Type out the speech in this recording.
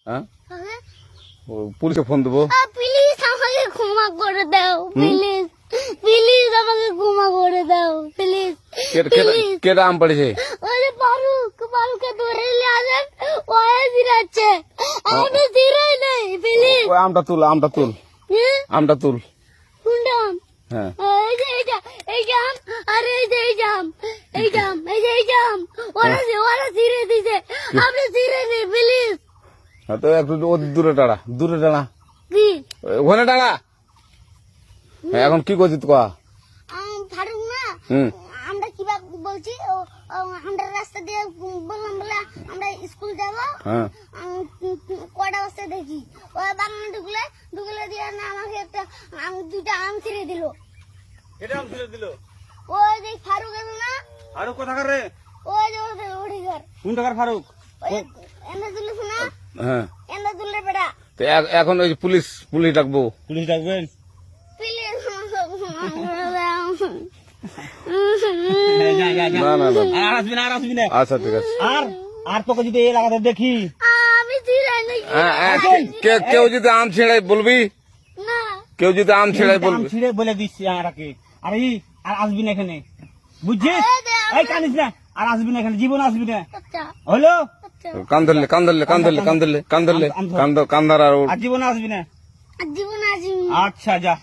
হ্যাঁ কাকে? পুলিশে ফোন দেবো। প্লিজ আমাকে ক্ষমা করে দাও, প্লিজ প্লিজ আমাকে ক্ষমা করে দাও, প্লিজ প্লিজ। কেটা আম পড়েছে? ওই যে ফারুককে ধরে নিয়ে আসেন, ওয়ে জিরাচ্ছে, আমি জিরাই নাই, প্লিজ। ওই আমটা তুল, আমটা তুল, আমটা তুল। কোনটা আম? হ্যাঁ এই যে এই জাম, আরে এই যে এই জাম, এই জাম, এই যে এই জাম, ওরা জিরে দিছে, আপনি জিরে নেই, প্লিজ। হ্যাঁ, তো একটু দূরে দাঁড়া, দূরে দাঁড়া, কি ওখানে দাঁড়া। হ্যাঁ, এখন কি করছিস তো? ফারুক না, হুম আমরা কিবা বলছি, আমরা রাস্তা দিয়ে বললাম বলে আমরা স্কুল যাব, হ্যাঁ কটা বস্তা দেখি ওই বাগানে ঢুকলে দিয়ে না আমাকে একটা দুইটা আম ছিঁড়ে দিল। এটা আম ছিঁড়ে দিল? ওই যে ফারুক এলো না, ফারুক কোথাকার রে? ওই যে ওঠে ঘর, কোন টাকার ফারুক? এনে তুলিস না, হ্যাঁ। এনে তুললে বেটা, তো এখন ওই যে পুলিশ ডাকবো। পুলিশ ডাকবেন? প্লিজ যা যা যা, না না না, আর আসবি না, আর আসবি না। আচ্ছা ঠিক আছে। আর তোকে যদি এই এলাকাতে দেখি, আমি ছিঁড়াই নাকি? কেউ যদি আম ছিঁড়াই বলবি, না কেউ যদি আম ছিঁড়াই আম বলবি। ছিঁড়ে বলে দিচ্ছি আরাকে, আর আসবি না এখানে, বুঝছিস? এই কানিস না, আর আসবি না এখানে, জীবন আসবি না, আচ্ছা হলো? আচ্ছা, কান ধরলে কান ধরার আর জীবন আসবি না। জীবন আসি। আচ্ছা যা।